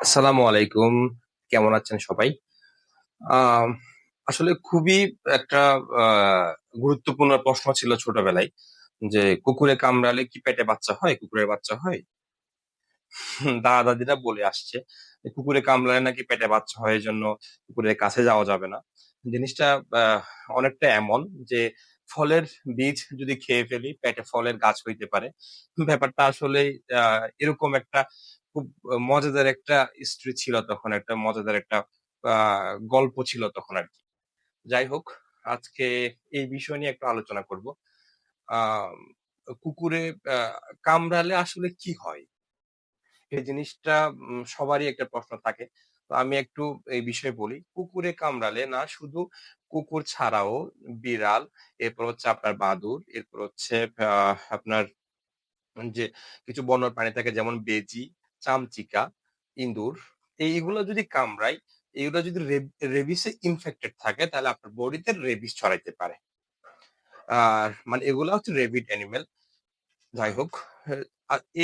আসসালামু আলাইকুম। কেমন আছেন সবাই? আম আসলে খুবই একটা আ গুরুত্বপূর্ণ প্রশ্ন ছিল ছোটবেলায় যে, কুকুরে কামড়ালে কি পেটে বাচ্চা হয়? কুকুরের বাচ্চা হয়? দাদা-দাদিরা বলে আসছে যে, কুকুরে কামড়ালে নাকি পেটে বাচ্চা হয়, এজন্য কুকুরের কাছে যাওয়া যাবে না। জিনিসটা আ অনেকটা এমন যে, ফলের বীজ যদি খেয়ে ফেলি, পেটে ফলের গাছ হইতে পারে। ব্যাপারটা আসলেই আ এরকম একটা খুব মজাদার একটা হিস্ট্রি ছিল তখন, একটা মজাদার একটা আ গল্প ছিল তখন আরকি। যাই হোক, আজকে এই বিষয় নিয়ে একটু আলোচনা করব। আম কুকুরে আ কামড়ালে আসলে কি হয়? এই জিনিসটা সবারই একটা প্রশ্ন থাকে। তো আমি একটু এই বিষয়ে বলি। কুকুরে কামড়ালে না শুধু কুকুর ছাড়াও বিড়াল, এরপর হচ্ছে আপনার বাদুড়, এরপর হচ্ছে আ আপনার যে কিছু বন্য প্রাণী থাকে যেমন বেজি, চামচিকা, ইঁদুর এইগুলো যদি কামড়ায়, এগুলো যদি রেবিস এ ইনফেক্টেড থাকে তাহলে আপনার বডিতে রেবিস ছড়াইতে পারে। আর মানে এগুলা হচ্ছে রেবিড অ্যানিমেল। যাই হোক, হ্যাঁ,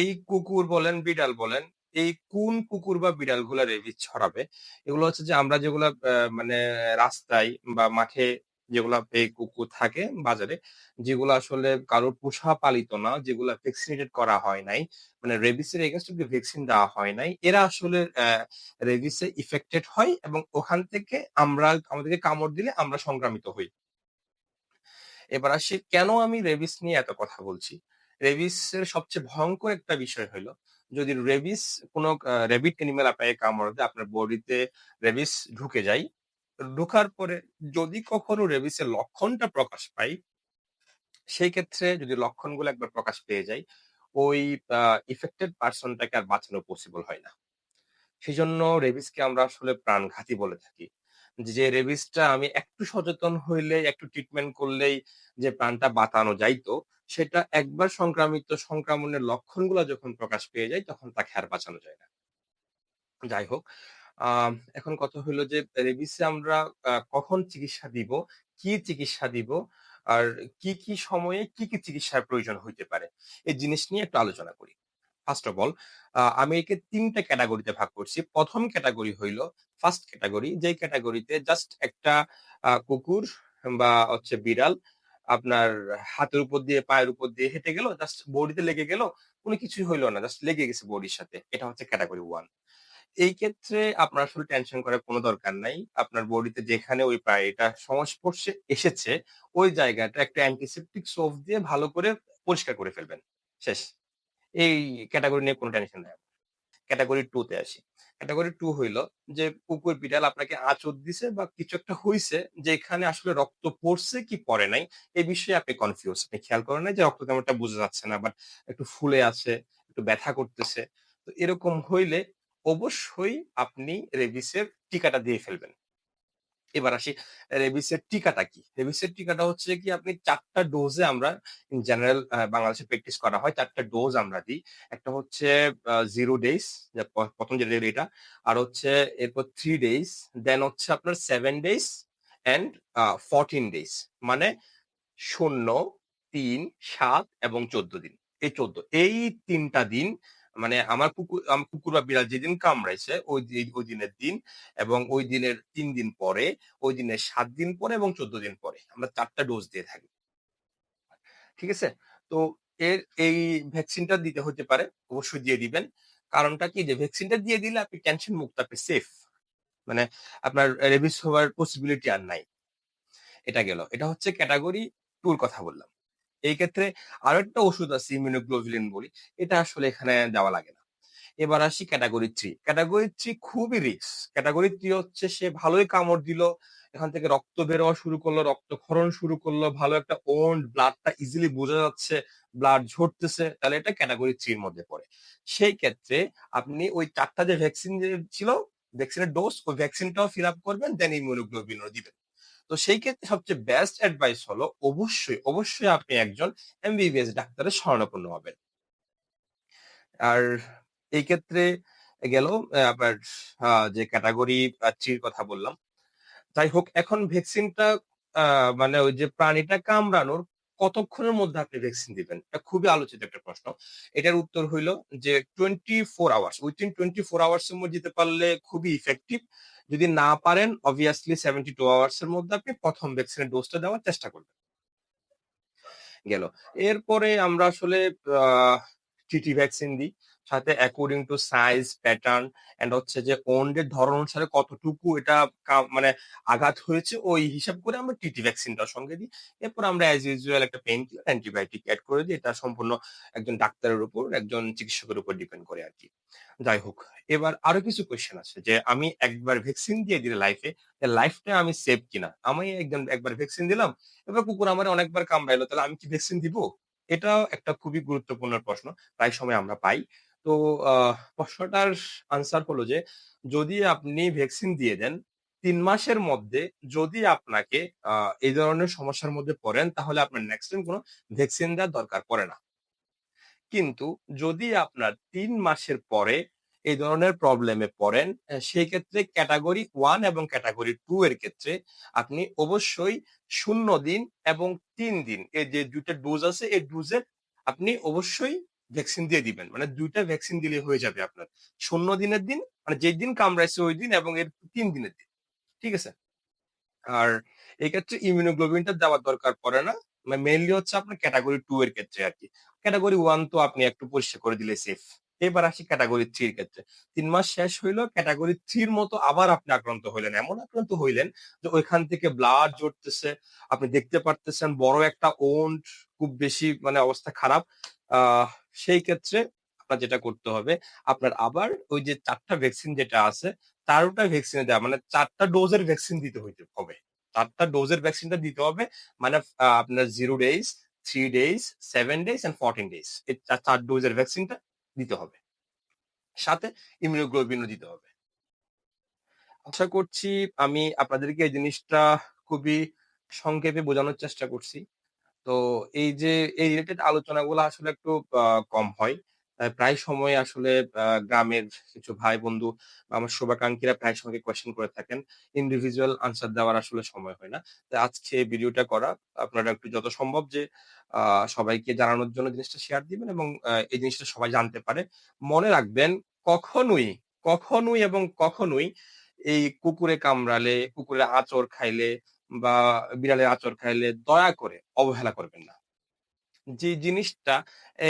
এই কুকুর বলেন, বিড়াল বলেন, এই কোন কুকুর বা বিড়ালগুলা রেবিস ছড়াবে? এগুলো হচ্ছে যে আমরা যেগুলা মানে রাস্তায় বা মাঠে যেগুলা এই কুকুর থাকে বাজারে, যেগুলা আসলে কারোর পোষা পালিত না, যেগুলা ভ্যাকসিনেটেড করা হয় নাই, মানে রেবিস এর এগেইনস্ট যদি ভ্যাকসিন দেওয়া হয় নাই, এরা আসলে রেবিস এ ইফেক্টেড হয় এবং ওখান থেকে আমাদেরকে কামড় দিলে আমরা সংক্রামিত হই। এবার আসি কেন আমি রেবিস নিয়ে এত কথা বলছি? রেবিস এর সবচেয়ে ভয়ংকর একটা বিষয় হইলো, যদি রেবিস কোনো রেবিড অ্যানিমাল আপনাকে কামড় দেয়, আপনার বডিতে রেবিস ঢুকে যায়। ঢোকার পরে যদি কখনো রেবিসের লক্ষণটা প্রকাশ পায়, সেই ক্ষেত্রে যদি লক্ষণগুলো একবার প্রকাশ পেয়ে যায়, ওই আ ইফেক্টেড পারসন টাকে আর বাঁচানো পসিবল হয় না। সেজন্য রেবিসকে আমরা আসলে প্রাণঘাতী বলে থাকি। যে রেবিসটা আমি একটু সচেতন হইলেই, একটু ট্রিটমেন্ট করলেই যে প্রাণটা বাঁচানো যাইত, সেটা একবার সংক্রমণের লক্ষণগুলা যখন প্রকাশ পেয়ে যায়, তখন তাকে আর বাঁচানো যায় না। যাই হোক, এখন কথা হইলো যে রেবিসে আমরা কখন চিকিৎসা দিব, কি চিকিৎসা দিব, আর কি সময়ে কি চিকিৎসার প্রয়োজন হইতে পারে? এই জিনিস নিয়ে একটু আলোচনা করি। ফার্স্ট অফ অল আমি একে ৩ টে ক্যাটেগরিতে ভাগ করছি। ১ম ক্যাটেগরি হইল ফার্স্ট ক্যাটেগরি, যেই ক্যাটেগরিতে জাস্ট একটা কুকুর বা হচ্ছে বিড়াল আপনার হাতের উপর দিয়ে, পায়ের উপর দিয়ে হেঁটে গেল, জাস্ট বডিতে লেগে গেল। কোন কিছুই হইল না। জাস্ট লেগে গেছে বডির সাথে। এটা হচ্ছে ক্যাটেগরি 1। এই ক্ষেত্রে আপনার আসলে টেনশন করার কোন দরকার নাই। আপনার বডিতে যেখানে ওই পায়টা সংস্পর্শে এসেছে, ওই জায়গাটা একটা অ্যান্টিসেপ্টিক সোপ দিয়ে ভালো করে পরিষ্কার করে ফেলবেন। শেষ। এই ক্যাটেগরি নিয়ে কোন টেনশন নাই। ক্যাটেগরি 2 তে আসি। ক্যাটেগরি 2 হইল যে কুকুর বিড়াল আপনাকে আঁচড় দিছে বা কিছু একটা হইছে, যেখানে আসলে রক্ত পড়ছে কি পড়ে নাই, এই বিষয়ে আপনি কনফিউজ। আপনি খেয়াল করেন নাই যে রক্ত তেমনটা বোঝা যাচ্ছে না, বাট একটু ফুলে আছে, একটু ব্যথা করতেছে। তো এরকম হইলে অবশ্যই আপনি রেবিসের টিকাটা দিয়ে ফেলবেন। এবার আসি রেবিসের টিকাটা কি? রেবিসের টিকাটা হচ্ছে কি, আপনি ৪ টা ডোজে আমরা ইন জেনারেল বাংলাদেশে প্র্যাকটিস করা হয়। ৪ টা ডোজ আমরা দিই। একটা হচ্ছে 0 ডেইজ, যে ১ম যেটা দিল এটা। আর হচ্ছে এরপর ৩ ডেইজ, দেন হচ্ছে আপনার ৭ ডেইজ অ্যান্ড ১৪ ডেইজ। মানে ০, ৩, ৭ এবং ১৪ দিন। এই ১৪। এই ৩ টা দিন মানে আমার কুকুর বা বিড়াল যেদিন কামড়াইছে ওই দিনের দিন, এবং ওই দিনের ৩ দিন পরে, ওই দিনের ৭ দিন পরে এবং ১৪ দিন পরে। আমরা ৪ টা ডোজ দিয়ে থাকি। ঠিক আছে? তো এই ভ্যাকসিনটা দিতে হতে পারে। অবশ্যই দিয়ে দিবেন। কারণটা কি, যে ভ্যাকসিনটা দিয়ে দিলে আপনি টেনশন মুক্ত, আপনি সেফ। মানে আপনার রেবিস হওয়ার পসিবিলিটি আর নাই। এটা গেল। এটা হচ্ছে ক্যাটেগরি 2 র কথা বললাম। এই ক্ষেত্রে আরেকটা ওষুধ আছে, ইমিউনোগ্লোবুলিন বলি। এটা আসলে এখানে দেওয়া লাগে না। এবার আসি ক্যাটেগরি 3। ক্যাটেগরি 3 খুবই রিস্ক। ক্যাটেগরি 3 হচ্ছে সে ভালোই কামড় দিল। এখান থেকে রক্ত বের হওয়া শুরু করলো, রক্তক্ষরণ শুরু করলো। ভালো একটা ওন্ড, ব্লাডটা ইজিলি বোঝা যাচ্ছে, ব্লাড ঝরতেছে। তাহলে এটা ক্যাটেগরি 3 এর মধ্যে পড়ে। সেই ক্ষেত্রে আপনি ওই ৪ টা যে ভ্যাকসিন যে ছিল, ভ্যাকসিনের ডোজ, ওই ভ্যাকসিনটাও ফিল আপ করবেন, দেন ইমিউনোগ্লোবুলিনও দিবেন। তো সেই ক্ষেত্রে সবচেয়ে বেস্ট অ্যাডভাইস হলো অবশ্যই আপনি একজন এমবিবিএস ডাক্তারের শরণাপন্ন হবেন। আর এই ক্ষেত্রে গেল আপনার যে ক্যাটেগরি 3 র কথা বললাম। যাই হোক, এখন ভ্যাকসিনটা মানে ওই যে প্রাণীটা কামড়ানোর কতক্ষণের মধ্যে আপনি ভ্যাকসিন দিবেন? এটা খুবই আলোচিত একটা প্রশ্ন। এটার উত্তর হইল যে 24 আওয়ার্স। উইথিন 24 আওয়ার্স এর মধ্যে দিতে পারলে খুবই ইফেক্টিভ। যদি না পারেন obviously 72 আওয়ার্স এর মধ্যে আপনি ১ম ভ্যাকসিনের ডোজটা দেওয়ার চেষ্টা করবেন। গেল। এরপরে আমরা আসলে আ টিটি ভ্যাকসিন দিই। সাথে according to size, pattern and হচ্ছে যে ওন্ড এর ধরন অনুসারে কতটুকু এটা মানে আঘাত হয়েছে ওই হিসাব করে আমরা টিটি ভ্যাকসিনটাও সঙ্গে দিই। এরপর আমরা অ্যাজ ইউজুয়াল একটা পেইন কিলার, অ্যান্টিবায়োটিক এড করে দিই। এটা সম্পূর্ণ একজন ডাক্তারের উপর, একজন চিকিৎসকের উপর ডিপেন্ড করে আরকি। যাই হোক, এবার আরো কিছু কোয়েশ্চেন আছে যে আমি একবার ভ্যাকসিন দিয়ে দিলে লাইফটা আমি সেভ কিনা? আমি একবার ভ্যাকসিন দিলাম এবার কুকুর আমারে অনেকবার কামড়াইলো, তাহলে আমি কি ভ্যাকসিন দিব? এটাও একটা খুবই গুরুত্বপূর্ণ প্রশ্ন। প্রায় সময় আমরা পাই। তো প্রশ্নটার আনসার হলো যে, যদি আপনি ভ্যাকসিন দিয়ে দেন, ৩ মাসের মধ্যে যদি আপনাকে আ এই ধরনের সমস্যার মধ্যে পড়েন, তাহলে আপনার নেক্সট টাইম কোন ভ্যাকসিন দেওয়ার দরকার পড়ে না। কিন্তু যদি আপনার ৩ মাসের পরে এই ধরনের প্রবলেমে পড়েন, সেই ক্ষেত্রে ক্যাটেগরি 1 এবং ক্যাটেগরি 2 এর ক্ষেত্রে আপনি অবশ্যই ০ দিন এবং ৩ দিন এই যে ২ টা ডোজ আছে এই ডোজের আপনি অবশ্যই ভ্যাকসিন দিয়ে দিবেন। মানে ২ টা ভ্যাকসিন দিলে হয়ে যাবে আপনার। ০ দিনের দিন মানে যেদিন কামড়াইছে ওইদিন এবং এর ৩ দিনের দিন। ঠিক আছে? আর এক্ষেত্রে ইমিউনোগ্লোবিনটা দেওয়ার দরকার পড়ে না। মেইনলি হচ্ছে আপনার ক্যাটেগরি 2 এর ক্ষেত্রে আরকি। ক্যাটেগরি 1 তো আপনি একটু পরিষ্কার করে দিলে সেফ। এবার আসি ক্যাটেগরি 3 এর ক্ষেত্রে। ৩ মাস শেষ হইল, ক্যাটেগরি 3 এর মতো আবার আপনি আক্রান্ত হইলেন। এমন আক্রান্ত হইলেন যে ওইখান থেকে ব্লাড ঝরতেছে। আপনি দেখতে পারতেছেন বড় একটা ওন্ড, খুব বেশি মানে অবস্থা খারাপ। আহ সেই ক্ষেত্রে আপনার যেটা করতে হবে, আপনার আবার ওই যে ৪ টা ভ্যাকসিন যেটা আছে ৪ টা ভ্যাকসিন দেওয়া মানে ৪ টা ডোজের ভ্যাকসিন দিতে হইতে হবে। ৪ টা ডোজের ভ্যাকসিনটা দিতে হবে। মানে আপনার 0 days, 3 days, 7 days and 14 days. এই ৪ ডোজের ভ্যাকসিনটা দিতে হবে। সাথে ইমিউনোগ্লোবিনও দিতে হবে। আশা করছি আমি আপনাদেরকে এই জিনিসটা খুবই সংক্ষেপে বোঝানোর চেষ্টা করছি। তো এই যে এই রিলেটেড আলোচনাগুলো আসলে একটু আ কম হয়। প্রায় সময় আসলে গ্রামের কিছু ভাই-বন্ধু বা আমার শুভাকাঙ্ক্ষীরা প্রায় সময় কোয়েশ্চেন করে থাকেন। ইন্ডিভিজুয়াল আনসার দেওয়ার আসলে সময় হয় না। তো আজকে ভিডিওটা করা আপনারা একটু যত সম্ভব যে আ সবাইকে জানানোর জন্য জিনিসটা শেয়ার দিবেন এবং এই জিনিসটা সবাই জানতে পারে। মনে রাখবেন কখনোই, কখনোই এবং কখনোই এই কুকুরে কামড়ালে, কুকুরের আঁচড় খাইলে বা বিড়ালের আঁচড় খাইলে দয়া করে অবহেলা করবেন না। যে জিনিসটা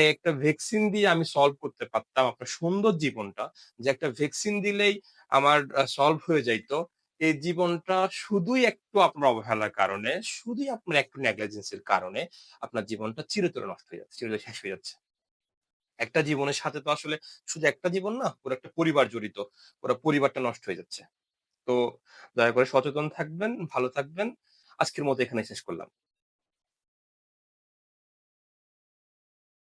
একটা ভ্যাকসিন দিয়ে আমি সলভ করতে পারতাম আপনার সুন্দর জীবনটা, যে একটা ভ্যাকসিন দিলেই আমার সলভ হয়ে যাইত। এই জীবনটা শুধুই একটু আপনার অবহেলার কারণে, শুধুই আপনার একটু নেগলিজেন্স এর কারণে আপনার জীবনটা চিরতরে নষ্ট হয়ে যাচ্ছে, চিরতরে শেষ হয়ে যাচ্ছে। একটা জীবনের সাথে তো আসলে শুধু একটা জীবন না, পুরো একটা পরিবার জড়িত। পুরো পরিবারটা নষ্ট হয়ে যাচ্ছে। তো দয়া করে সচেতন থাকবেন, ভালো থাকবেন। আজকের মতো এখানেই শেষ করলাম।